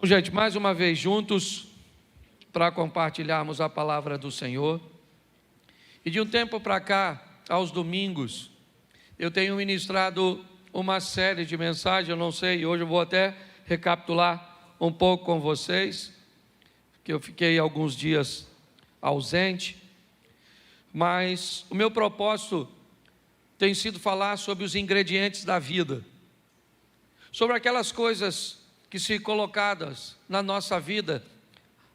Gente, mais uma vez juntos para compartilharmos a palavra do Senhor. E de um tempo para cá, aos domingos, eu tenho ministrado uma série de mensagens, eu não sei, hoje eu vou até recapitular um pouco com vocês, que eu fiquei alguns dias ausente, mas o meu propósito tem sido falar sobre os ingredientes da vida, sobre aquelas coisas que, se colocadas na nossa vida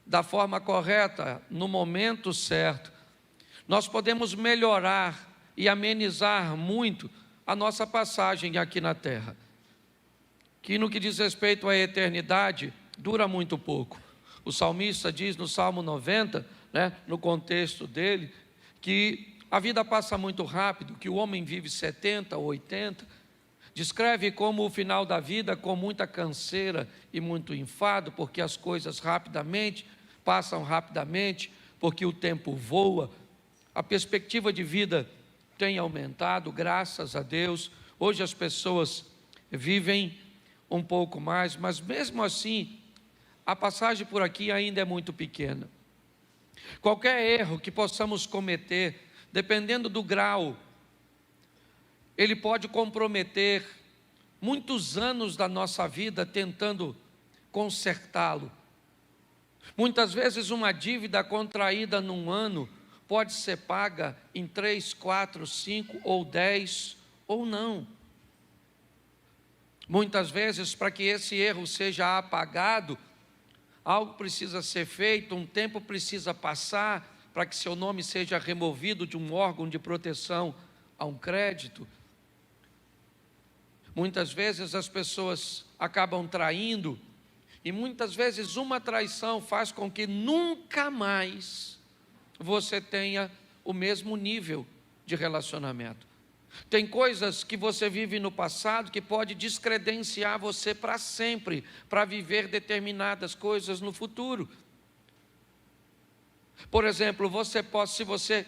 da forma correta, no momento certo, nós podemos melhorar e amenizar muito a nossa passagem aqui na terra, que no que diz respeito à eternidade, dura muito pouco. O salmista diz no Salmo 90, no contexto dele, que a vida passa muito rápido, que o homem vive 70 ou 80, descreve como o final da vida com muita canseira e muito enfado, porque as coisas passam rapidamente, porque o tempo voa. A perspectiva de vida tem aumentado, graças a Deus. Hoje as pessoas vivem um pouco mais, mas mesmo assim, a passagem por aqui ainda é muito pequena. Qualquer erro que possamos cometer, dependendo do grau, ele pode comprometer muitos anos da nossa vida tentando consertá-lo. Muitas vezes uma dívida contraída num ano pode ser paga em 3, 4, 5 ou 10 ou não. Muitas vezes, para que esse erro seja apagado, algo precisa ser feito, um tempo precisa passar para que seu nome seja removido de um órgão de proteção a um crédito. Muitas vezes as pessoas acabam traindo, e muitas vezes uma traição faz com que nunca mais você tenha o mesmo nível de relacionamento. Tem coisas que você vive no passado que pode descredenciar você para sempre, para viver determinadas coisas no futuro. Por exemplo,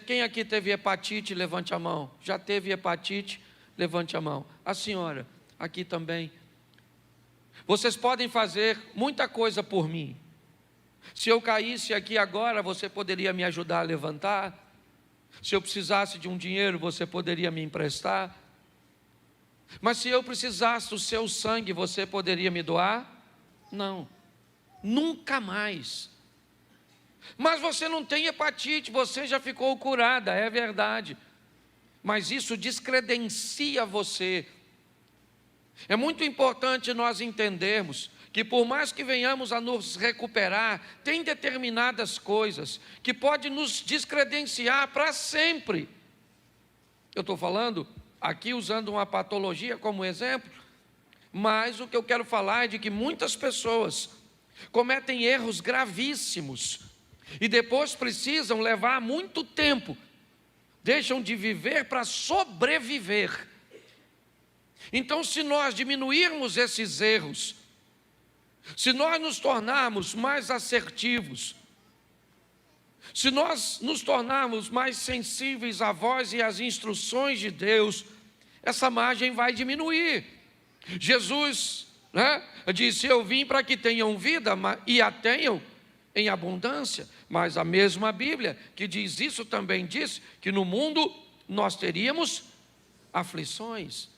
quem aqui teve hepatite, levante a mão. Já teve hepatite? Levante a mão. A senhora, aqui também. Vocês podem fazer muita coisa por mim. Se eu caísse aqui agora, você poderia me ajudar a levantar. Se eu precisasse de um dinheiro, você poderia me emprestar. Mas se eu precisasse do seu sangue, você poderia me doar? Não, nunca mais. Mas você não tem hepatite, você já ficou curada, é verdade. Mas isso descredencia você. É muito importante nós entendermos que, por mais que venhamos a nos recuperar, tem determinadas coisas que podem nos descredenciar para sempre. Eu estou falando aqui usando uma patologia como exemplo, mas o que eu quero falar é de que muitas pessoas cometem erros gravíssimos e depois precisam levar muito tempo, deixam de viver para sobreviver. Então, se nós diminuirmos esses erros, se nós nos tornarmos mais assertivos, se nós nos tornarmos mais sensíveis à voz e às instruções de Deus, essa margem vai diminuir. Jesus disse: eu vim para que tenham vida e a tenham em abundância. Mas a mesma Bíblia que diz isso também diz que no mundo nós teríamos aflições.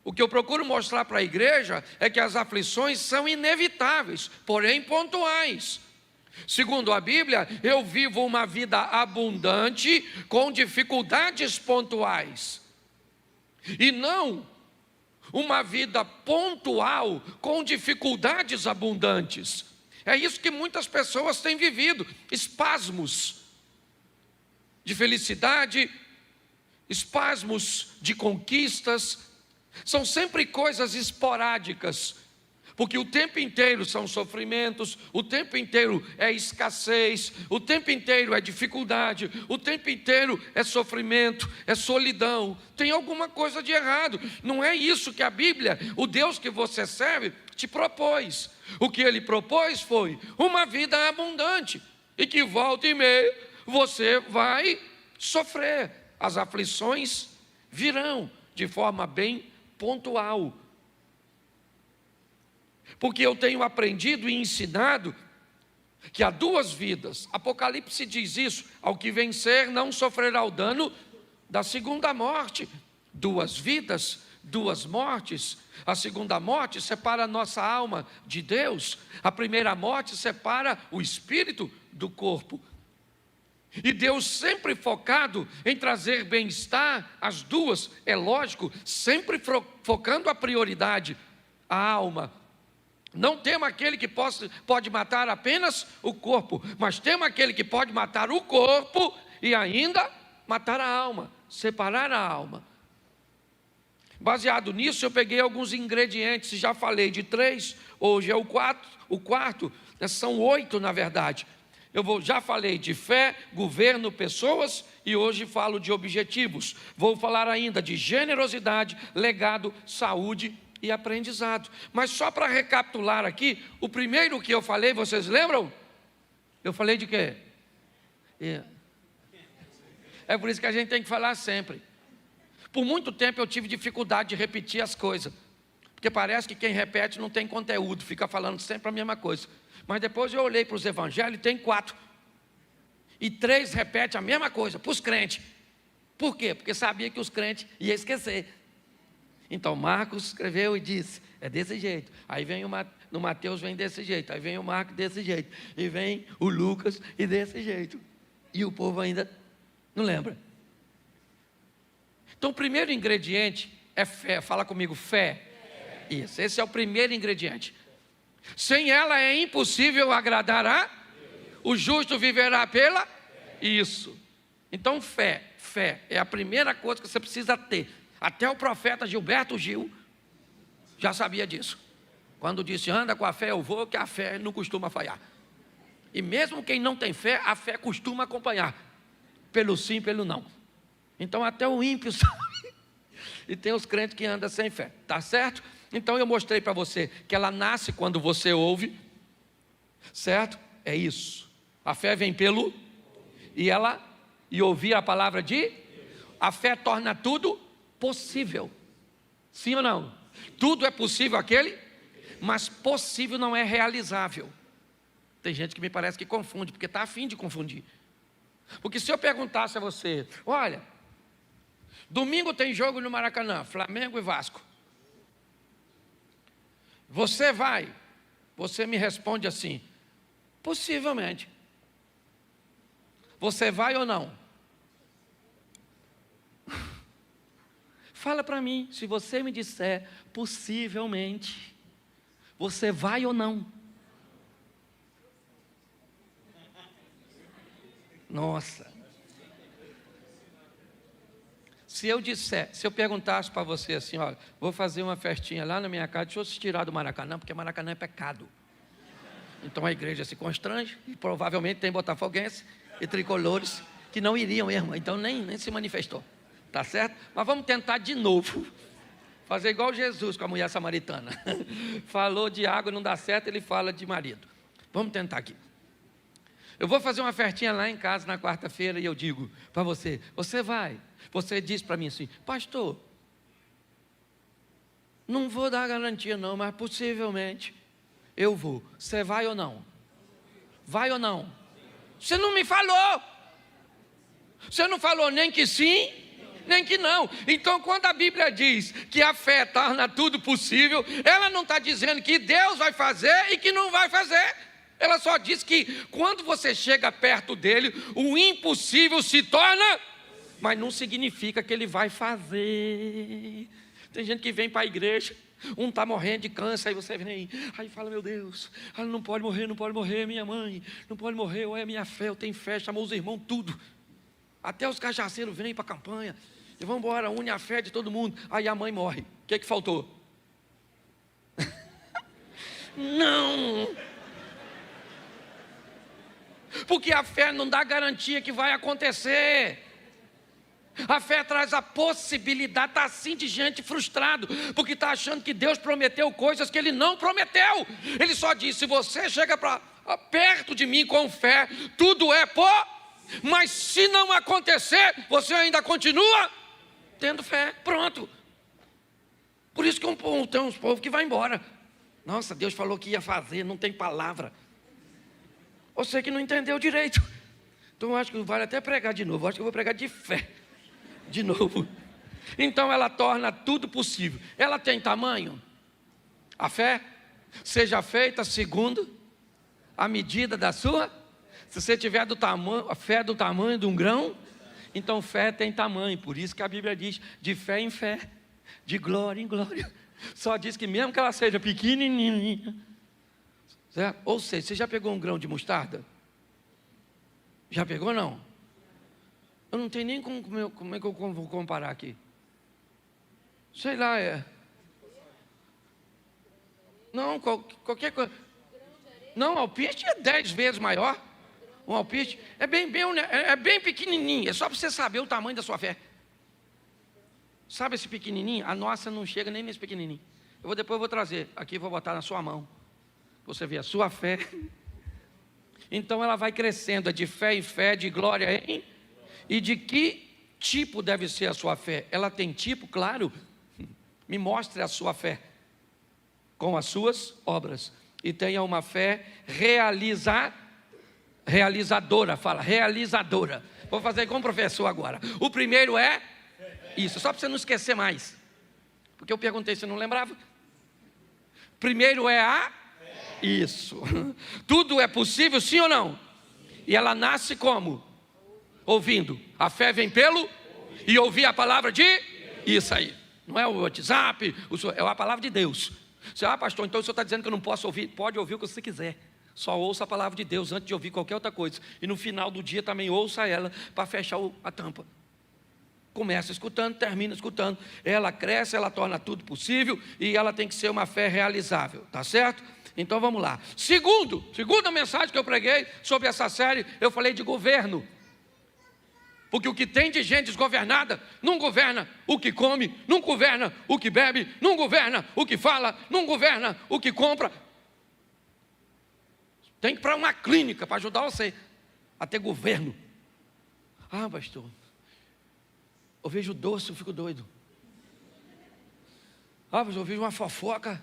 O que eu procuro mostrar para a igreja é que as aflições são inevitáveis, porém pontuais. Segundo a Bíblia, eu vivo uma vida abundante com dificuldades pontuais, e não uma vida pontual com dificuldades abundantes. É isso que muitas pessoas têm vivido, espasmos de felicidade, espasmos de conquistas. São sempre coisas esporádicas, porque o tempo inteiro são sofrimentos, o tempo inteiro é escassez, o tempo inteiro é dificuldade, o tempo inteiro é sofrimento, é solidão. Tem alguma coisa de errado. Não é isso que a Bíblia, o Deus que você serve, te propôs. O que Ele propôs foi uma vida abundante, e que volta e meia você vai sofrer. As aflições virão de forma bem pontual. Porque eu tenho aprendido e ensinado que há duas vidas. Apocalipse diz isso: ao que vencer não sofrerá o dano da segunda morte. Duas vidas, duas mortes. A segunda morte separa a nossa alma de Deus. A primeira morte separa o espírito do corpo. E Deus sempre focado em trazer bem-estar, as duas, é lógico, sempre focando a prioridade, a alma. Não temos aquele que pode matar apenas o corpo, mas temos aquele que pode matar o corpo e ainda matar a alma, separar a alma. Baseado nisso, eu peguei alguns ingredientes, já falei de 3, hoje é o quarto, são 8 na verdade. Já falei de fé, governo, pessoas e hoje falo de objetivos. Vou falar ainda de generosidade, legado, saúde e aprendizado. Mas só para recapitular aqui, o primeiro que eu falei, vocês lembram? Eu falei de quê? É por isso que a gente tem que falar sempre. Por muito tempo eu tive dificuldade de repetir as coisas, porque parece que quem repete não tem conteúdo, fica falando sempre a mesma coisa. Mas depois eu olhei para os evangelhos e tem 4. E 3 repetem a mesma coisa, para os crentes. Por quê? Porque sabia que os crentes iam esquecer. Então Marcos escreveu e disse, é desse jeito. Aí vem no Mateus vem desse jeito, aí vem o Marcos desse jeito, e vem o Lucas e desse jeito. E o povo ainda não lembra. Então o primeiro ingrediente é fé. Fala comigo, fé. Isso, esse é o primeiro ingrediente. Sem ela é impossível agradar a Deus. O justo viverá pela isso. Então fé é a primeira coisa que você precisa ter. Até o profeta Gilberto Gil já sabia disso. Quando disse, anda com a fé eu vou, que a fé não costuma falhar. E mesmo quem não tem fé, a fé costuma acompanhar. Pelo sim, pelo não. Então até o ímpio sabe. E tem os crentes que andam sem fé, tá certo? Então eu mostrei para você que ela nasce quando você ouve, certo? É isso. A fé vem pelo e ouvir a palavra de a fé torna tudo possível. Sim ou não? Tudo é possível aquele, mas possível não é realizável. Tem gente que me parece que confunde, porque está a fim de confundir. Porque se eu perguntasse a você, olha, domingo tem jogo no Maracanã, Flamengo e Vasco. Você vai? Você me responde assim, possivelmente. Você vai ou não? Fala para mim, se você me disser, possivelmente, você vai ou não? Nossa. Se eu perguntasse para você assim, olha, vou fazer uma festinha lá na minha casa, deixa eu se tirar do Maracanã, porque Maracanã é pecado. Então a igreja se constrange, e provavelmente tem botafoguenses e tricolores que não iriam mesmo, então nem se manifestou, tá certo? Mas vamos tentar de novo, fazer igual Jesus com a mulher samaritana. Falou de água, não dá certo, ele fala de marido. Vamos tentar aqui. Eu vou fazer uma festinha lá em casa na quarta-feira e eu digo para você, você vai? Você diz para mim assim, pastor, não vou dar garantia não, mas possivelmente eu vou. Você vai ou não? Vai ou não? Você não me falou. Você não falou nem que sim, nem que não. Então quando a Bíblia diz que a fé torna tudo possível, ela não está dizendo que Deus vai fazer e que não vai fazer. Ela só diz que quando você chega perto dele, o impossível se torna, mas não significa que ele vai fazer. Tem gente que vem para a igreja, um está morrendo de câncer, aí você vem, aí fala, meu Deus, ela não pode morrer, minha mãe, não pode morrer, ou é minha fé, eu tenho fé, chamou os irmãos, tudo. Até os cajaceiros vêm para a campanha, e vão embora, une a fé de todo mundo, aí a mãe morre. O que faltou? Não! Porque a fé não dá garantia que vai acontecer. A fé traz a possibilidade, está assim de gente frustrado, porque está achando que Deus prometeu coisas que Ele não prometeu. Ele só disse, se você chega perto de mim com fé, tudo é mas se não acontecer, você ainda continua tendo fé, pronto. Por isso que tem uns povos que vai embora. Nossa, Deus falou que ia fazer, não tem palavra. Você que não entendeu direito. Então eu acho que vale até pregar de novo. Eu acho que eu vou pregar de fé. De novo. Então ela torna tudo possível. Ela tem tamanho? A fé? Seja feita segundo a medida da sua. Se você tiver a fé do tamanho de um grão, então fé tem tamanho. Por isso que a Bíblia diz de fé em fé, de glória em glória. Só diz que mesmo que ela seja pequenininha, certo? Ou seja, você já pegou um grão de mostarda? Já pegou, não? Eu não tenho nem como é que eu vou comparar aqui. Sei lá, não, qualquer coisa. Não, alpiste é 10 vezes maior. Um alpiste é bem pequenininho. É só para você saber o tamanho da sua fé. Sabe esse pequenininho? A nossa não chega nem nesse pequenininho. Depois eu vou trazer. Aqui vou botar na sua mão. Você vê a sua fé. Então ela vai crescendo de fé em fé, de glória em. E de que tipo deve ser a sua fé? Ela tem tipo, claro. Me mostre a sua fé com as suas obras. E tenha uma fé realizadora. Fala, realizadora. Vou fazer como professor agora. O primeiro é isso, só para você não esquecer mais. Porque eu perguntei, você não lembrava? Primeiro é isso. Tudo é possível, sim ou não? E ela nasce como? Ouvindo. A fé vem pelo e ouvir a palavra de isso aí. Não é o WhatsApp, é a palavra de Deus. Você, pastor, então o senhor está dizendo que eu não posso ouvir? Pode ouvir o que você quiser. Só ouça a palavra de Deus antes de ouvir qualquer outra coisa. E no final do dia também ouça ela para fechar a tampa. Começa escutando, termina escutando. Ela cresce, ela torna tudo possível e ela tem que ser uma fé realizável, tá certo? Então vamos lá. Segunda mensagem que eu preguei sobre essa série, eu falei de governo. Porque o que tem de gente desgovernada, não governa o que come, não governa o que bebe, não governa o que fala, não governa o que compra. Tem que ir para uma clínica para ajudar você a ter governo. Pastor, eu vejo doce, eu fico doido. Pastor, eu vejo uma fofoca.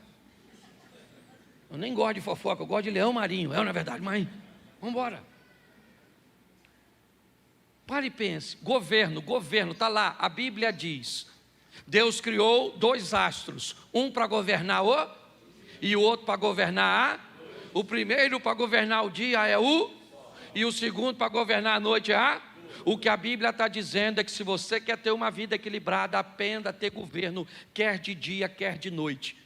Eu nem gosto de fofoca, eu gosto de leão marinho. Na verdade, mas vamos embora. Pare e pense, governo, está lá, a Bíblia diz, Deus criou 2 astros, um para governar e o outro para governar o primeiro para governar o dia é e o segundo para governar a noite é O que a Bíblia está dizendo é que se você quer ter uma vida equilibrada, aprenda a ter governo, quer de dia, quer de noite.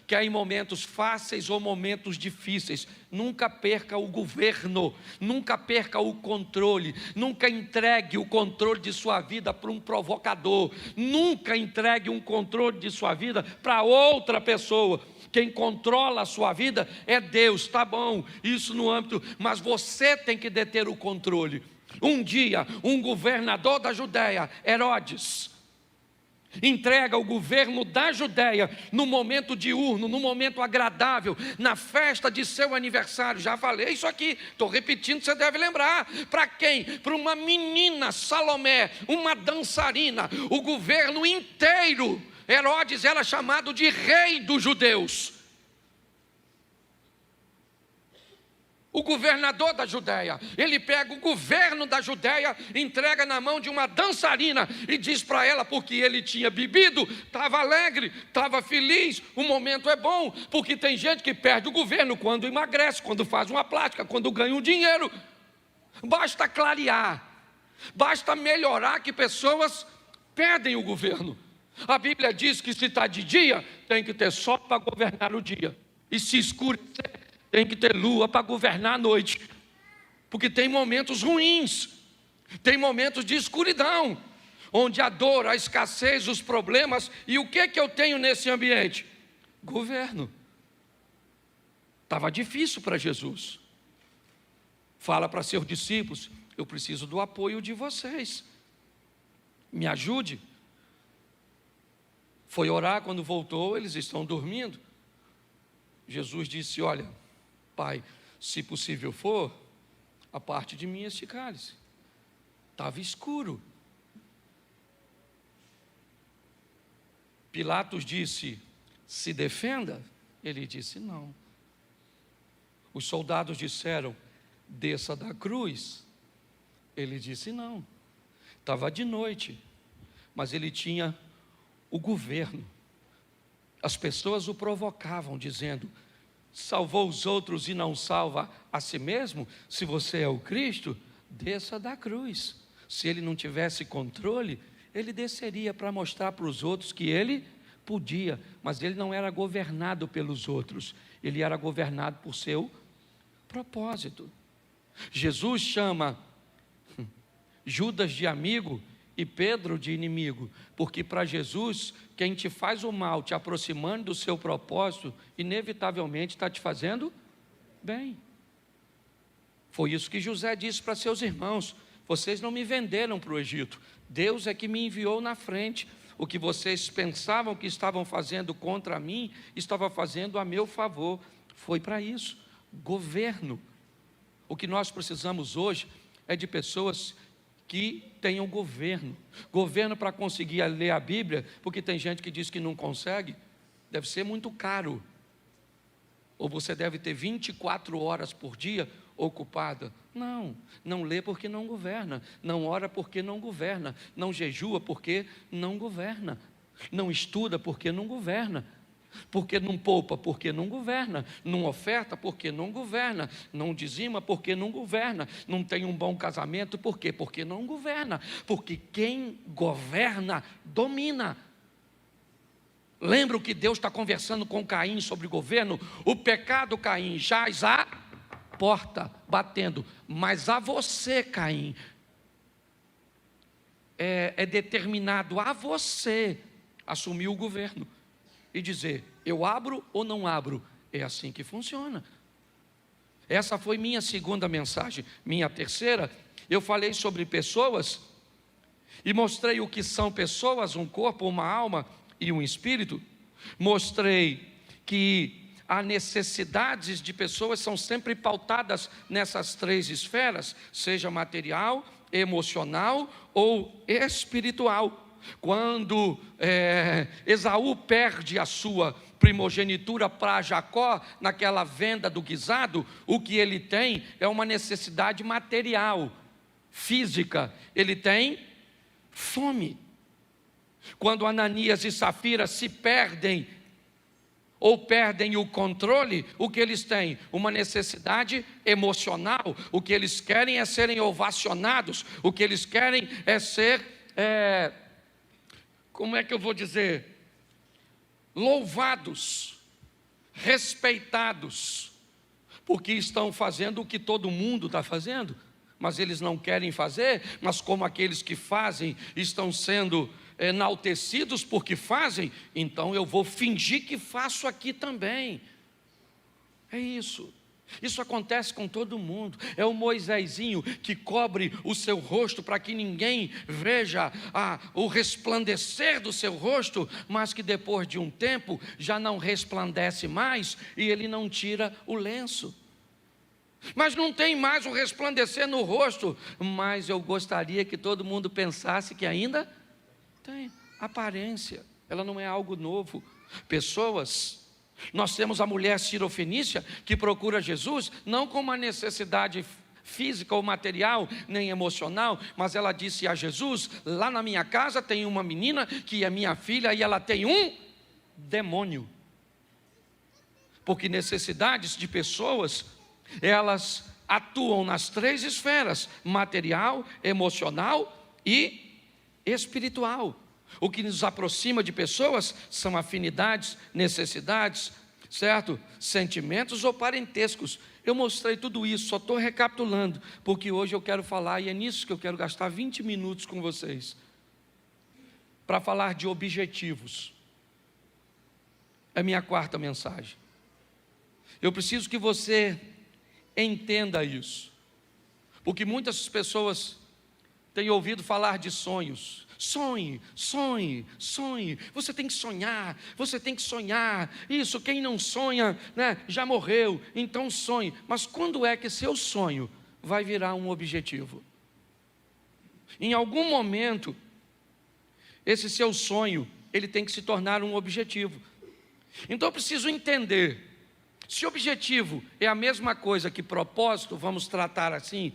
Quer em momentos fáceis ou momentos difíceis, nunca perca o governo, nunca perca o controle, nunca entregue o controle de sua vida para um provocador, nunca entregue um controle de sua vida para outra pessoa. Quem controla a sua vida é Deus, tá bom, isso no âmbito, mas você tem que deter o controle. Um dia, um governador da Judéia, Herodes, entrega o governo da Judéia no momento diurno, no momento agradável, na festa de seu aniversário. Já falei isso aqui, estou repetindo, você deve lembrar. Para quem? Para uma menina, Salomé, uma dançarina. O governo inteiro, Herodes era chamado de rei dos judeus. O governador da Judéia, ele pega o governo da Judéia, entrega na mão de uma dançarina e diz para ela, porque ele tinha bebido, estava alegre, estava feliz, o momento é bom, porque tem gente que perde o governo quando emagrece, quando faz uma plástica, quando ganha um dinheiro. Basta clarear, basta melhorar que pessoas perdem o governo. A Bíblia diz que se está de dia, tem que ter sol para governar o dia, e se escurecer, tem que ter lua para governar a noite, porque tem momentos ruins, tem momentos de escuridão, onde a dor, a escassez, os problemas, e o que eu tenho nesse ambiente? Governo. Estava difícil para Jesus. Fala para seus discípulos, eu preciso do apoio de vocês, me ajude. Foi orar, quando voltou, eles estão dormindo. Jesus disse, olha, Pai, se possível for, a parte de mim este cálice. Estava escuro. Pilatos disse, se defenda. Ele disse: não. Os soldados disseram: desça da cruz. Ele disse: não. Estava de noite, mas ele tinha o governo. As pessoas o provocavam, dizendo: salvou os outros e não salva a si mesmo? Se você é o Cristo, desça da cruz. Se ele não tivesse controle, ele desceria para mostrar para os outros que ele podia, mas ele não era governado pelos outros, ele era governado por seu propósito. Jesus chama Judas de amigo e Pedro de inimigo, porque para Jesus, quem te faz o mal, te aproximando do seu propósito, inevitavelmente está te fazendo bem. Foi isso que José disse para seus irmãos: vocês não me venderam para o Egito, Deus é que me enviou na frente. O que vocês pensavam que estavam fazendo contra mim, estava fazendo a meu favor. Foi para isso. Governo. O que nós precisamos hoje é de pessoas que tenham governo. Governo para conseguir ler a Bíblia, porque tem gente que diz que não consegue. Deve ser muito caro. Ou você deve ter 24 horas por dia ocupada. Não lê porque não governa, não ora porque não governa, não jejua porque não governa, não estuda porque não governa, porque não poupa porque não governa, não oferta porque não governa, não dizima porque não governa, não tem um bom casamento por quê? Porque não governa, porque quem governa domina. Lembra que Deus está conversando com Caim sobre governo? O pecado, Caim, jaz à porta, batendo, mas a você, Caim, é determinado a você assumir o governo e dizer: eu abro ou não abro? É assim que funciona. Essa foi minha segunda mensagem. Minha terceira, eu falei sobre pessoas e mostrei o que são pessoas: um corpo, uma alma e um espírito. Mostrei que as necessidades de pessoas são sempre pautadas nessas três esferas, seja material, emocional ou espiritual. Quando Esaú perde a sua primogenitura para Jacó, naquela venda do guisado, o que ele tem é uma necessidade material, física. Ele tem fome. Quando Ananias e Safira se perdem, ou perdem o controle, o que eles têm? Uma necessidade emocional. O que eles querem é serem ovacionados, o que eles querem é ser, como é que eu vou dizer? Louvados, respeitados, porque estão fazendo o que todo mundo está fazendo, mas eles não querem fazer. Mas como aqueles que fazem estão sendo enaltecidos porque fazem, então eu vou fingir que faço aqui também. É isso. Isso acontece com todo mundo. É o Moisésinho que cobre o seu rosto para que ninguém veja o resplandecer do seu rosto, mas que depois de um tempo já não resplandece mais e ele não tira o lenço. Mas não tem mais o resplandecer no rosto, mas eu gostaria que todo mundo pensasse que ainda tem aparência, ela não é algo novo. Pessoas, nós temos a mulher cirofenícia que procura Jesus, não com uma necessidade física ou material, nem emocional, mas ela disse a Jesus: lá na minha casa tem uma menina que é minha filha e ela tem um demônio. Porque necessidades de pessoas, elas atuam nas três esferas: material, emocional e espiritual. O que nos aproxima de pessoas são afinidades, necessidades, certo? Sentimentos ou parentescos. Eu mostrei tudo isso, só estou recapitulando, porque hoje eu quero falar, e é nisso que eu quero gastar 20 minutos com vocês, para falar de objetivos. É minha quarta mensagem. Eu preciso que você entenda isso, porque muitas pessoas têm ouvido falar de sonhos. Sonhe, sonhe, sonhe. Você tem que sonhar, você tem que sonhar. Isso, quem não sonha, né, já morreu, então sonhe. Mas quando é que seu sonho vai virar um objetivo? Em algum momento, esse seu sonho, ele tem que se tornar um objetivo. Então eu preciso entender, se objetivo é a mesma coisa que propósito, vamos tratar assim,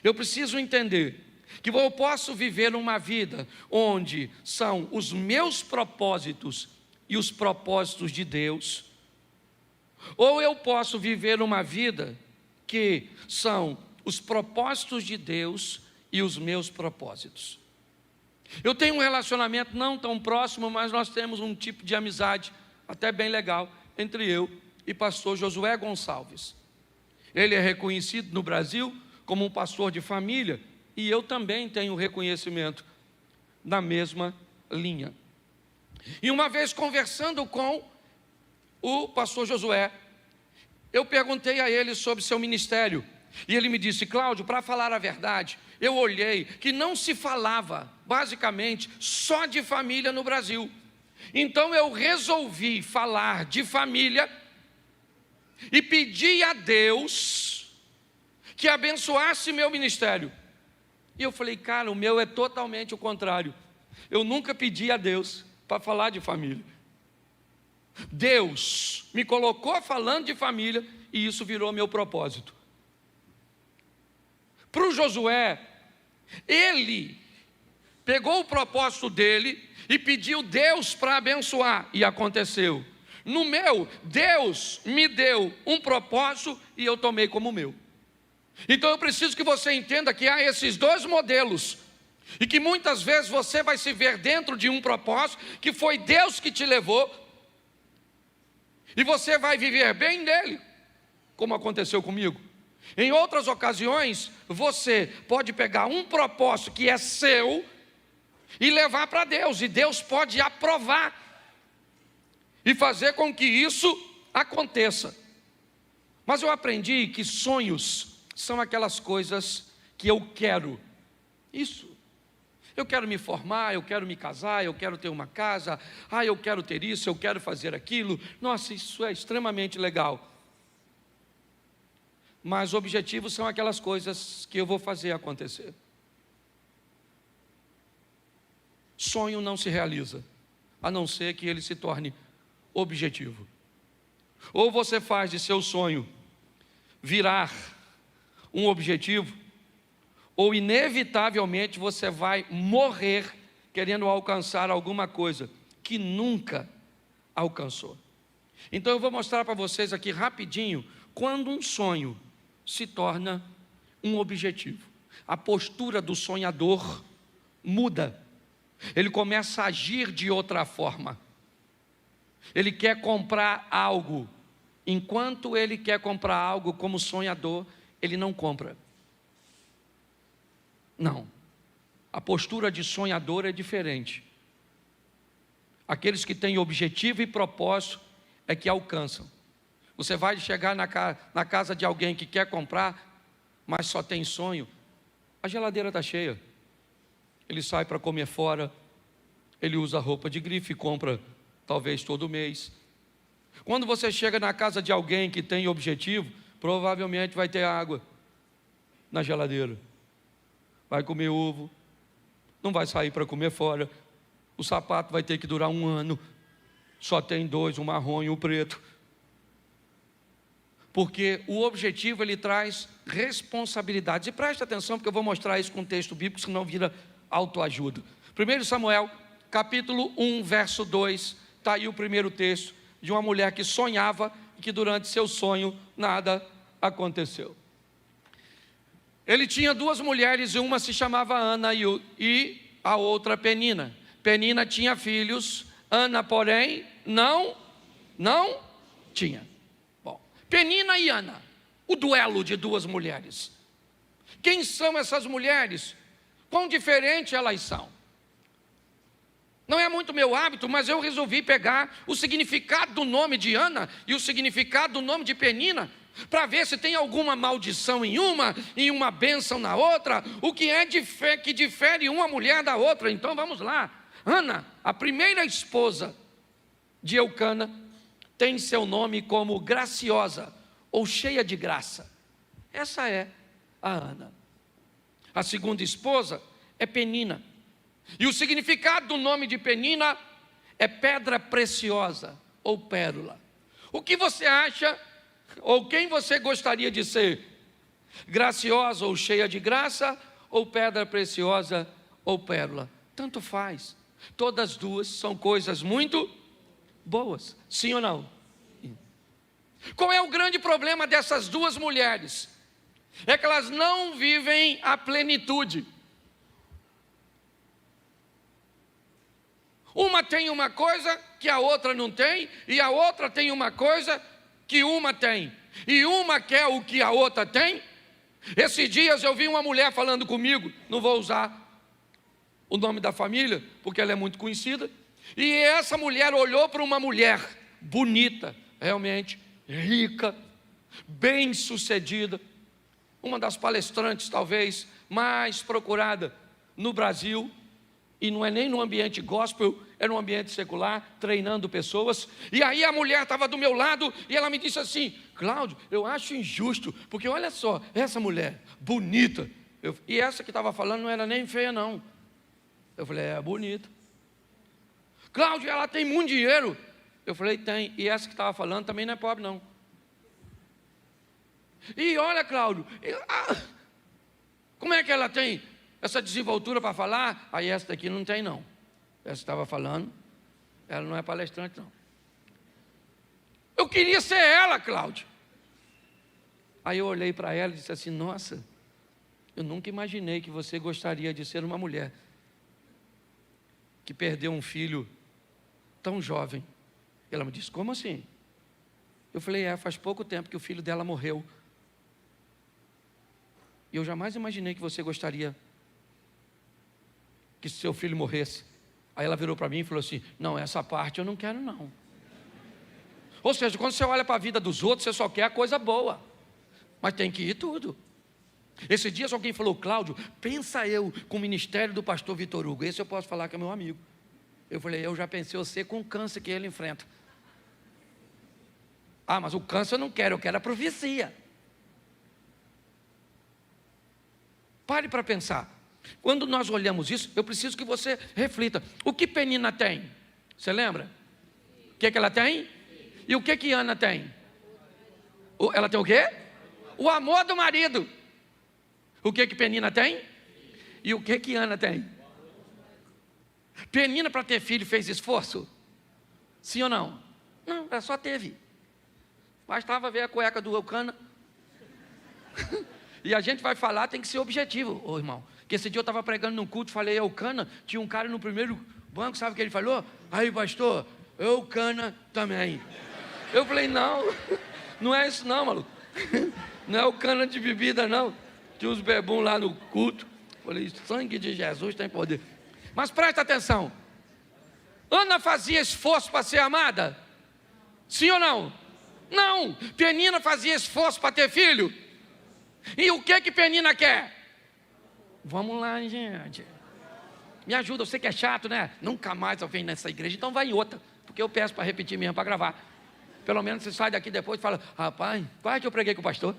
eu preciso entender que eu posso viver uma vida onde são os meus propósitos e os propósitos de Deus, ou eu posso viver uma vida que são os propósitos de Deus e os meus propósitos. Eu tenho um relacionamento não tão próximo, mas nós temos um tipo de amizade até bem legal entre eu e pastor Josué Gonçalves. Ele é reconhecido no Brasil como um pastor de família, e eu também tenho reconhecimento na mesma linha. E uma vez conversando com o pastor Josué, eu perguntei a ele sobre seu ministério, e ele me disse: Cláudio, para falar a verdade, eu olhei que não se falava, basicamente, só de família no Brasil. Então eu resolvi falar de família e pedi a Deus que abençoasse meu ministério. E eu falei: cara, o meu é totalmente o contrário. Eu nunca pedi a Deus para falar de família. Deus me colocou falando de família e isso virou meu propósito. Para o Josué, ele pegou o propósito dele e pediu Deus para abençoar, e aconteceu. No meu, Deus me deu um propósito e eu tomei como meu. Então eu preciso que você entenda que há esses dois modelos, e que muitas vezes você vai se ver dentro de um propósito que foi Deus que te levou, e você vai viver bem nele, como aconteceu comigo. Em outras ocasiões, você pode pegar um propósito que é seu e levar para Deus, e Deus pode aprovar e fazer com que isso aconteça. Mas eu aprendi que sonhos são aquelas coisas que eu quero. Isso. Eu quero me formar, eu quero me casar, eu quero ter uma casa, eu quero ter isso, eu quero fazer aquilo. Nossa, isso é extremamente legal. Mas objetivos são aquelas coisas que eu vou fazer acontecer. Sonho não se realiza, a não ser que ele se torne objetivo. Ou você faz de seu sonho virar um objetivo, ou inevitavelmente você vai morrer querendo alcançar alguma coisa que nunca alcançou. Então eu vou mostrar para vocês aqui rapidinho quando um sonho se torna um objetivo. A postura do sonhador muda. Ele começa a agir de outra forma. Ele quer comprar algo. Enquanto ele quer comprar algo como sonhador, ele não compra. Não. A postura de sonhador é diferente. Aqueles que têm objetivo e propósito é que alcançam. Você vai chegar na casa de alguém que quer comprar, mas só tem sonho. A geladeira está cheia. Ele sai para comer fora, ele usa roupa de grife e compra talvez todo mês. Quando você chega na casa de alguém que tem objetivo, provavelmente vai ter água na geladeira. Vai comer ovo, não vai sair para comer fora. O sapato vai ter que durar 1 ano. Só tem 2, um marrom e um preto. Porque o objetivo, ele traz responsabilidades. E preste atenção, porque eu vou mostrar isso com um texto bíblico, senão vira autoajuda. 1 Samuel, capítulo 1, verso 2, está aí o primeiro texto de uma mulher que sonhava e que durante seu sonho nada aconteceu. Ele tinha 2 mulheres, e uma se chamava Ana e a outra Penina. Penina tinha filhos, Ana, porém, não tinha. Penina e Ana, o duelo de 2 mulheres. Quem são essas mulheres? Quão diferentes elas são? Não é muito meu hábito, mas eu resolvi pegar o significado do nome de Ana e o significado do nome de Penina, para ver se tem alguma maldição em uma e uma bênção na outra, o que é que difere uma mulher da outra. Então vamos lá. Ana, a primeira esposa de Eucana, tem seu nome como graciosa, ou cheia de graça. Essa é a Ana. A segunda esposa é Penina. E o significado do nome de Penina é pedra preciosa, ou pérola? O que você acha, ou quem você gostaria de ser? Graciosa ou cheia de graça, ou pedra preciosa ou pérola? Tanto faz. Todas as duas são coisas muito boas, sim ou não? Qual é o grande problema dessas duas mulheres? É que elas não vivem a plenitude. Uma tem uma coisa que a outra não tem, e a outra tem uma coisa que uma tem, e uma quer o que a outra tem. Esses dias eu vi uma mulher falando comigo, não vou usar o nome da família, porque ela é muito conhecida, e essa mulher olhou para uma mulher bonita, realmente, rica, bem-sucedida, uma das palestrantes talvez mais procurada no Brasil, e não é nem no ambiente gospel, é no ambiente secular, treinando pessoas. E aí a mulher estava do meu lado, e ela me disse assim: Cláudio, eu acho injusto, porque olha só, essa mulher, bonita, e essa que estava falando não era nem feia não. Eu falei, é bonita. Cláudio, ela tem muito dinheiro. Eu falei, tem, e essa que estava falando também não é pobre não. E olha, Cláudio, como é que ela tem essa desenvoltura para falar? Aí essa daqui não tem não. Essa estava falando, ela não é palestrante não. Eu queria ser ela, Cláudio. Aí eu olhei para ela e disse assim: nossa, eu nunca imaginei que você gostaria de ser uma mulher que perdeu um filho tão jovem. Ela me disse: como assim? Eu falei, faz pouco tempo que o filho dela morreu. E eu jamais imaginei que você gostaria que seu filho morresse. Aí ela virou para mim e falou assim: não, essa parte eu não quero não. Ou seja, quando você olha para a vida dos outros, você só quer a coisa boa, mas tem que ir tudo. Esse dia alguém falou: Cláudio, pensa eu com o ministério do pastor Vitor Hugo. Esse eu posso falar que é meu amigo. Eu falei, eu já pensei você com o câncer que ele enfrenta. Ah, mas o câncer eu não quero, eu quero a profecia. Pare para pensar. Quando nós olhamos isso, eu preciso que você reflita. O que Penina tem? Você lembra? O que ela tem? E o que Ana tem? Ela tem o quê? O amor do marido. O que Penina tem? E o que Ana tem? Penina, para ter filho, fez esforço? Sim ou não? Não, ela só teve. Bastava ver a cueca do Eucana. E a gente vai falar, tem que ser objetivo, ô irmão. Que esse dia eu estava pregando num culto, falei Eucana, tinha um cara no primeiro banco, sabe o que ele falou? Aí, pastor, Eucana também. Eu falei, não, não é isso não, maluco. Não é Eucana de bebida não. Tinha uns bebum lá no culto. Falei, sangue de Jesus tem poder. Mas presta atenção. Ana fazia esforço para ser amada? Sim ou não? Não. Penina fazia esforço para ter filho? E o que Penina quer? Vamos lá, gente. Me ajuda, eu sei que é chato, né? Nunca mais eu venho nessa igreja, então vai em outra. Porque eu peço para repetir mesmo, para gravar. Pelo menos você sai daqui depois e fala: rapaz, quase que eu preguei com o pastor.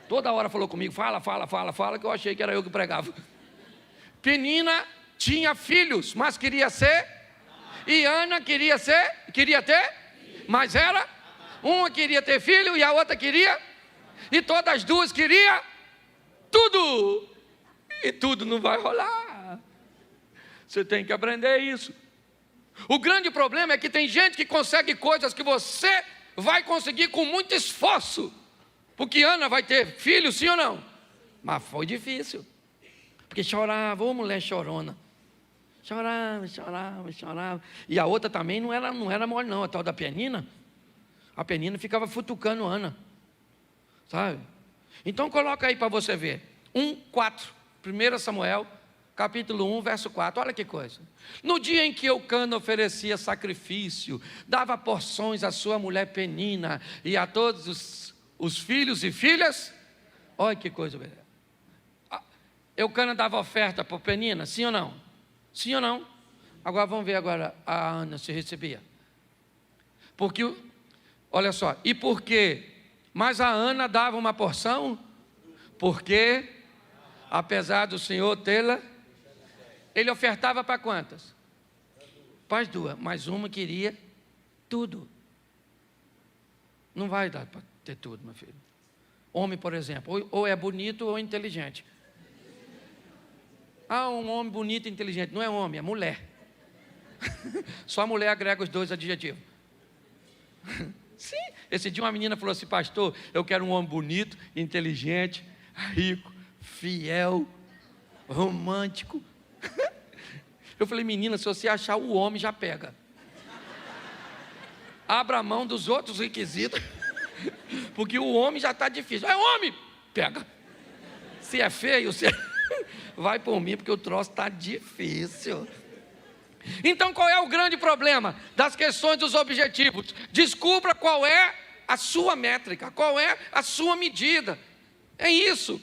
Toda hora falou comigo, fala, que eu achei que era eu que pregava. Penina tinha filhos, mas queria ser. E Ana queria ter, mas era. Uma queria ter filho e a outra queria. E todas as duas queriam tudo. E tudo não vai rolar. Você tem que aprender isso. O grande problema é que tem gente que consegue coisas que você vai conseguir com muito esforço. Porque Ana vai ter filho, sim ou não? Mas foi difícil. Porque chorava, ô mulher chorona. Chorava. E a outra também não era mole não, a tal da Penina. A Penina ficava futucando Ana. Sabe? Então coloca aí para você ver. 1:4. 1 Samuel, capítulo 1, verso 4. Olha que coisa. No dia em que Eucana oferecia sacrifício, dava porções à sua mulher Penina e a todos os filhos e filhas. Olha que coisa. Eucana dava oferta para Penina, sim ou não? Sim ou não? Agora vamos ver agora a Ana se recebia. Porque, olha só, e por quê? Mas a Ana dava uma porção, porque, apesar do Senhor tê-la, ele ofertava para quantas? Para as duas, mas uma queria tudo. Não vai dar para ter tudo, meu filho. Homem, por exemplo, ou é bonito ou é inteligente. Um homem bonito e inteligente. Não é homem, é mulher. Só a mulher agrega os dois adjetivos. Sim. Esse dia uma menina falou assim: pastor, eu quero um homem bonito, inteligente, rico, fiel, romântico. Eu falei: menina, se você achar o homem, já pega. Abra a mão dos outros requisitos, porque o homem já está difícil. É homem, pega. Se é feio, vai por mim, porque o troço está difícil. Então, qual é o grande problema das questões dos objetivos? Descubra qual é a sua métrica, qual é a sua medida. É isso.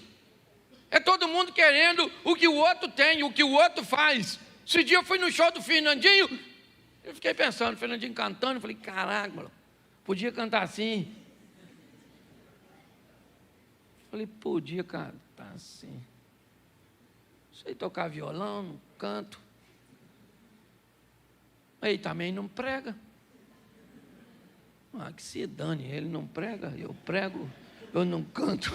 É todo mundo querendo o que o outro tem, o que o outro faz. Esse dia eu fui no show do Fernandinho, eu fiquei pensando, o Fernandinho cantando, eu falei: caraca, mano, podia cantar assim. Falei: podia cantar assim. Sei tocar violão, não canto. Ele também não prega. Que se dane, ele não prega, eu prego, eu não canto.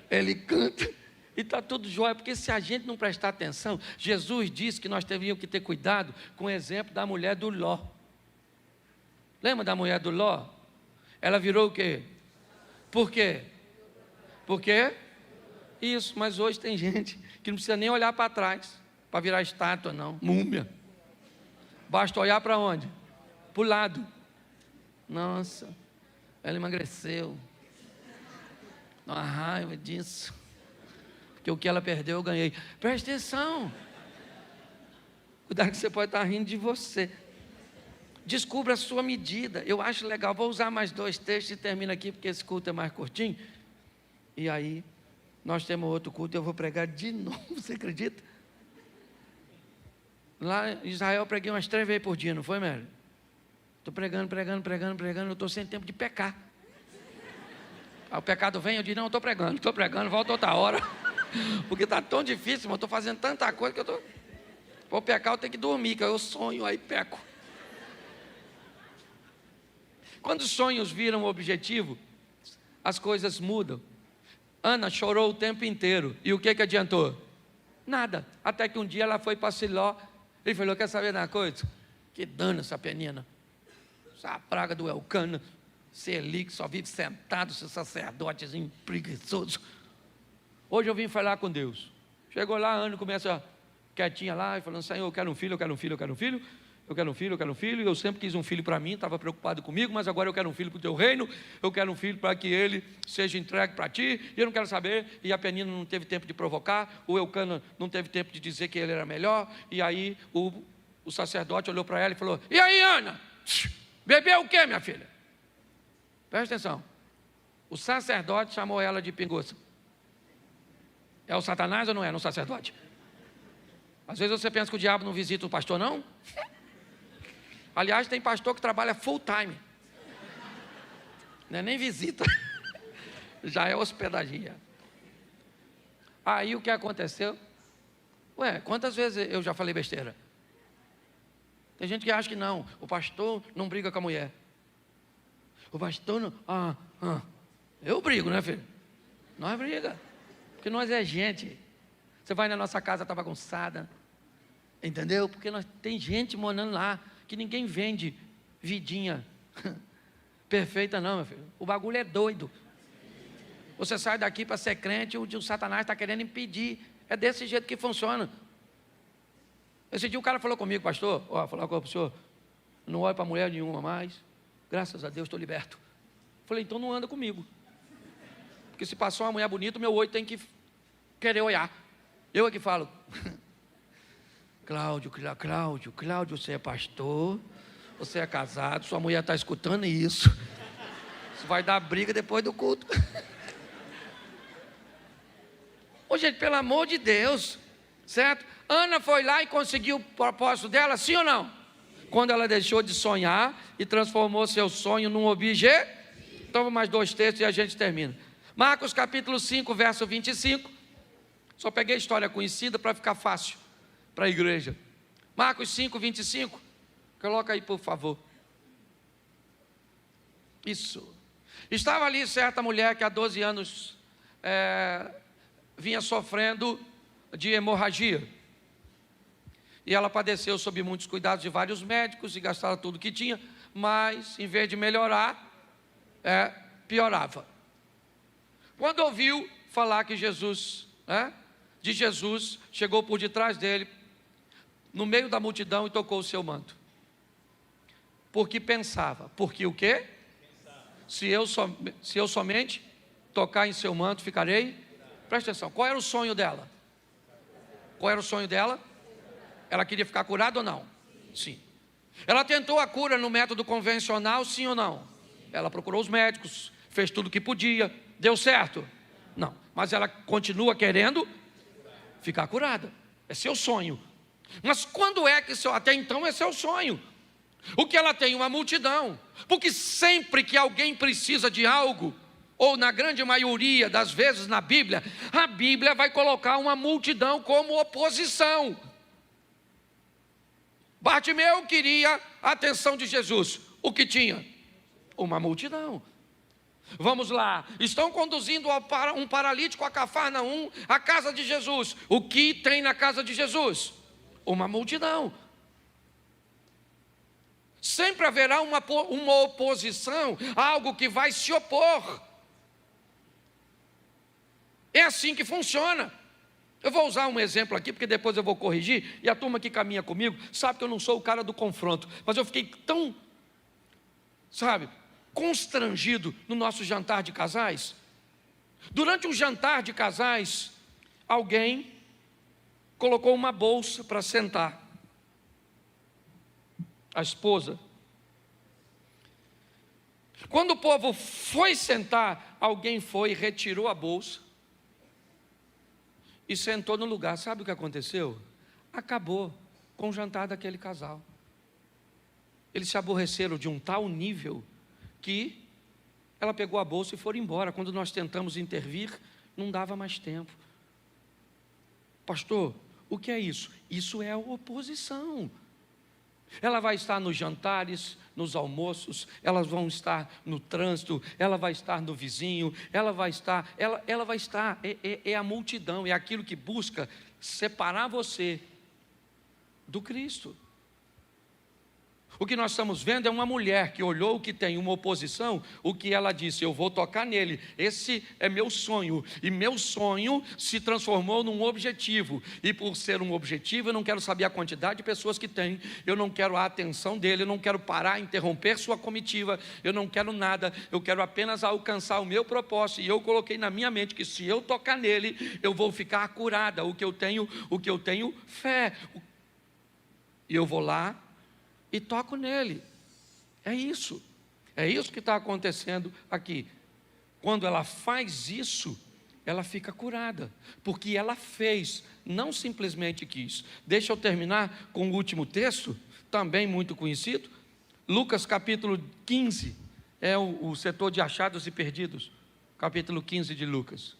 Ele canta e está tudo jóia, porque se a gente não prestar atenção, Jesus disse que nós devíamos que ter cuidado com o exemplo da mulher do Ló. Lembra da mulher do Ló? Ela virou o quê? Por quê? Por quê? Isso, mas hoje tem gente que não precisa nem olhar para trás, para virar estátua não, múmia. Basta olhar para onde? Para o lado. Nossa, ela emagreceu. Uma raiva disso. Porque o que ela perdeu eu ganhei. Preste atenção. Cuidado que você pode estar rindo de você. Descubra a sua medida. Eu acho legal. Vou usar mais 2 textos e termino aqui, porque esse culto é mais curtinho. E aí, nós temos outro culto e eu vou pregar de novo. Você acredita? Lá em Israel eu preguei umas 3 vezes por dia, não foi, Mary? Estou pregando, eu estou sem tempo de pecar. Aí o pecado vem, eu digo: não, estou pregando, volta outra hora. Porque está tão difícil, mas eu estou fazendo tanta coisa que eu estou... Para pecar eu tenho que dormir, que eu sonho, aí peco. Quando os sonhos viram o objetivo, as coisas mudam. Ana chorou o tempo inteiro, e o que adiantou? Nada, até que um dia ela foi para Siló. Ele falou: quer saber de uma coisa? Que dano essa penina, essa praga do Elcana, esse Eli que só vive sentado, esse sacerdotezinho preguiçoso. Hoje eu vim falar com Deus. Chegou lá, a Ana começa quietinha lá, e falando: Senhor, eu quero um filho, eu quero um filho, eu quero um filho. Eu quero um filho, eu quero um filho. Eu sempre quis um filho para mim, estava preocupado comigo, mas agora eu quero um filho para o teu reino. Eu quero um filho para que ele seja entregue para ti. E eu não quero saber. E a penina não teve tempo de provocar. O Elcana não teve tempo de dizer que ele era melhor. E aí o sacerdote olhou para ela e falou: e aí, Ana? Bebeu o quê, minha filha? Presta atenção. O sacerdote chamou ela de pinguça. É o Satanás ou não é? No sacerdote? Às vezes você pensa que o diabo não visita o pastor, não? Aliás, tem pastor que trabalha full time. Não é nem visita. Já é hospedaria. Aí o que aconteceu? Quantas vezes eu já falei besteira? Tem gente que acha que não. O pastor não briga com a mulher. O pastor não... Eu brigo, né, filho? Nós briga. Porque nós é gente. Você vai na nossa casa, está bagunçada. Entendeu? Porque tem gente morando lá, que ninguém vende vidinha perfeita não, meu filho. O bagulho é doido. Você sai daqui para ser crente, o Satanás está querendo impedir. É desse jeito que funciona. Esse dia o cara falou comigo: pastor, falar com o senhor, não olho para mulher nenhuma mais, graças a Deus estou liberto. Falei: então não anda comigo. Porque se passou uma mulher bonita, o meu olho tem que querer olhar. Eu é que falo: Cláudio, você é pastor, você é casado, sua mulher está escutando isso. Isso vai dar briga depois do culto. Ô gente, pelo amor de Deus, certo? Ana foi lá e conseguiu o propósito dela, sim ou não? Quando ela deixou de sonhar e transformou seu sonho num objeto. Então mais 2 textos e a gente termina. Marcos capítulo 5, verso 25. Só peguei a história conhecida para ficar fácil para a igreja. Marcos 5, 25. Coloca aí, por favor. Isso. Estava ali certa mulher que há 12 anos vinha sofrendo de hemorragia. E ela padeceu sob muitos cuidados de vários médicos e gastava tudo que tinha, mas em vez de melhorar, piorava. Quando ouviu falar que Jesus, chegou por detrás dele, no meio da multidão, e tocou o seu manto. Porque pensava, porque o quê? Se eu somente tocar em seu manto, ficarei? Presta atenção, qual era o sonho dela? Qual era o sonho dela? Ela queria ficar curada ou não? Sim. Ela tentou a cura no método convencional, sim ou não? Ela procurou os médicos, fez tudo o que podia, deu certo? Não, mas ela continua querendo ficar curada, é seu sonho. Mas quando é que até então é seu sonho? O que ela tem? Uma multidão, porque sempre que alguém precisa de algo, ou na grande maioria das vezes na Bíblia, a Bíblia vai colocar uma multidão como oposição. Bartimeu queria a atenção de Jesus, o que tinha? Uma multidão. Vamos lá, estão conduzindo um paralítico a Cafarnaum, a casa de Jesus. O que tem na casa de Jesus? Uma multidão. Sempre haverá uma oposição, algo que vai se opor. É assim que funciona. Eu vou usar um exemplo aqui, porque depois eu vou corrigir, e a turma que caminha comigo sabe que eu não sou o cara do confronto, mas eu fiquei tão, constrangido no nosso jantar de casais. Durante um jantar de casais, alguém colocou uma bolsa para sentar. A esposa. Quando o povo foi sentar, alguém foi e retirou a bolsa e sentou no lugar. Sabe o que aconteceu? Acabou com o jantar daquele casal. Eles se aborreceram de um tal nível que ela pegou a bolsa e foi embora. Quando nós tentamos intervir, não dava mais tempo. Pastor, o que é isso? Isso é a oposição. Ela vai estar nos jantares, nos almoços, elas vão estar no trânsito, ela vai estar no vizinho, ela vai estar, é a multidão, é aquilo que busca separar você do Cristo. O que nós estamos vendo é uma mulher que olhou que tem uma oposição, o que ela disse: eu vou tocar nele, esse é meu sonho, e meu sonho se transformou num objetivo, e por ser um objetivo, eu não quero saber a quantidade de pessoas que tem, eu não quero a atenção dele, eu não quero parar, interromper sua comitiva, eu não quero nada, eu quero apenas alcançar o meu propósito, e eu coloquei na minha mente que se eu tocar nele, eu vou ficar curada, o que eu tenho fé, e eu vou lá, e toco nele. É isso que está acontecendo aqui. Quando ela faz isso, ela fica curada, porque ela fez, não simplesmente quis. Deixa eu terminar com o último texto, também muito conhecido, Lucas capítulo 15, é o setor de achados e perdidos, capítulo 15 de Lucas.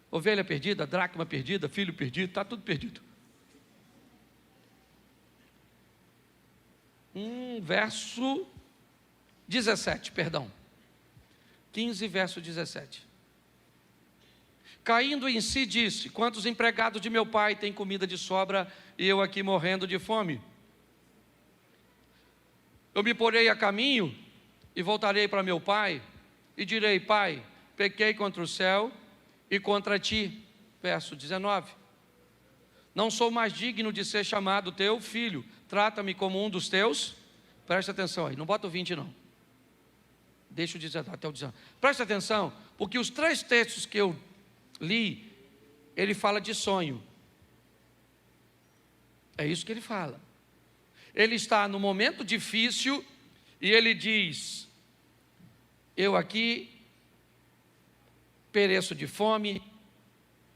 Ovelha perdida, dracma perdida, filho perdido, está tudo perdido. Verso 17, perdão. 15, verso 17. Caindo em si, disse: quantos empregados de meu pai têm comida de sobra e eu aqui morrendo de fome? Eu me porei a caminho e voltarei para meu pai e direi: pai, pequei contra o céu e contra ti. Verso 19. Não sou mais digno de ser chamado teu filho, trata-me como um dos teus. Presta atenção aí, não bota o 20 não. Deixa eu dizer até o 19. Presta atenção, porque os 3 textos que eu li, ele fala de sonho. É isso que ele fala. Ele está no momento difícil e ele diz: eu aqui pereço de fome,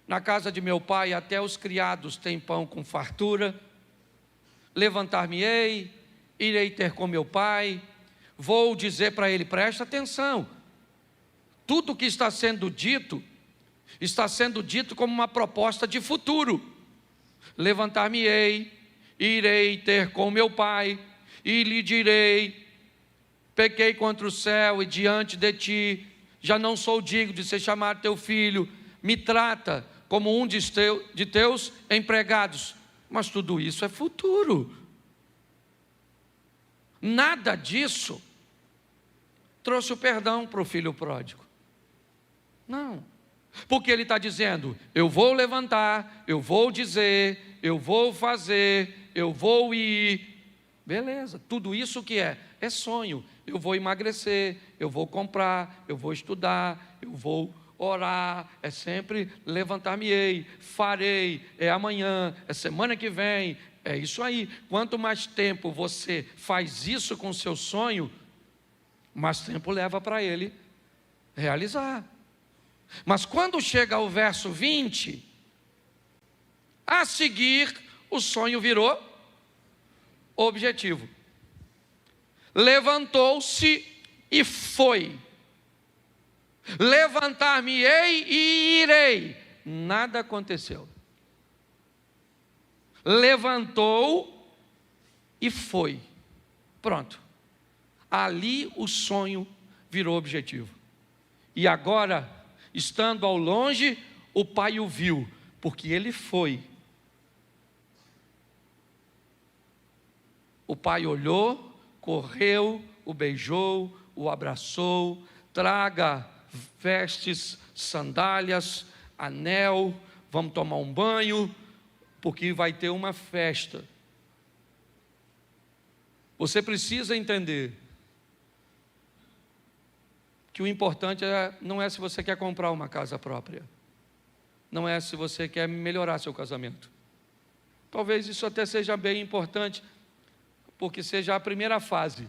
na casa de meu pai até os criados têm pão com fartura, levantar-me-ei, irei ter com meu pai, vou dizer para ele, presta atenção, tudo que está sendo dito como uma proposta de futuro. Levantar-me-ei, irei ter com meu pai, e lhe direi, pequei contra o céu e diante de ti, já não sou digno de ser chamado teu filho, me trata como um de teus empregados. Mas tudo isso é futuro. Nada disso trouxe o perdão para o filho pródigo. Não. Porque ele está dizendo, eu vou levantar, eu vou dizer, eu vou fazer, eu vou ir. Beleza, tudo isso que é sonho. Eu vou emagrecer, eu vou comprar, eu vou estudar, eu vou orar, é sempre levantar-me-ei, farei, é amanhã, é semana que vem, é isso aí. Quanto mais tempo você faz isso com o seu sonho, mais tempo leva para ele realizar. Mas quando chega ao verso 20, a seguir o sonho virou objetivo. Levantou-se e foi. Levantar-me-ei e irei. Nada aconteceu. Levantou e foi. Pronto. Ali o sonho virou objetivo. E agora, estando ao longe, o pai o viu, porque ele foi. O pai olhou, correu, o beijou, o abraçou, traga vestes, sandálias, anel, vamos tomar um banho, porque vai ter uma festa. Você precisa entender que o importante não é se você quer comprar uma casa própria, não é se você quer melhorar seu casamento. Talvez isso até seja bem importante, porque seja a primeira fase,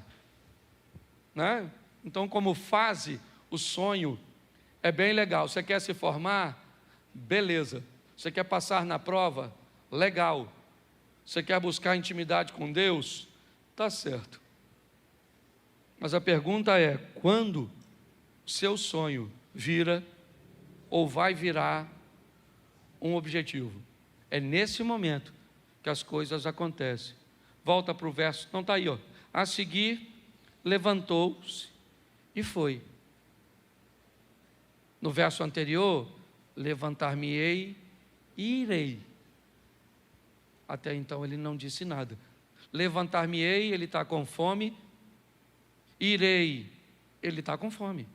né? Então, como fase, o sonho é bem legal. Você quer se formar? Beleza. Você quer passar na prova? Legal. Você quer buscar intimidade com Deus? Tá certo. Mas a pergunta é, quando seu sonho vira ou vai virar um objetivo? É nesse momento que as coisas acontecem. Volta para o verso, não está aí, ó. A seguir, levantou-se e foi. No verso anterior, levantar-me-ei e irei. Até então ele não disse nada. Levantar-me-ei, ele está com fome. Irei, ele está com fome.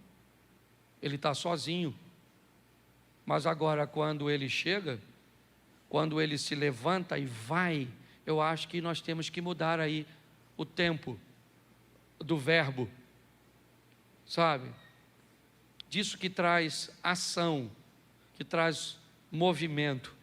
Ele está sozinho. Mas agora, quando ele chega, quando ele se levanta e vai, eu acho que nós temos que mudar aí o tempo do verbo, sabe? Disso que traz ação, que traz movimento.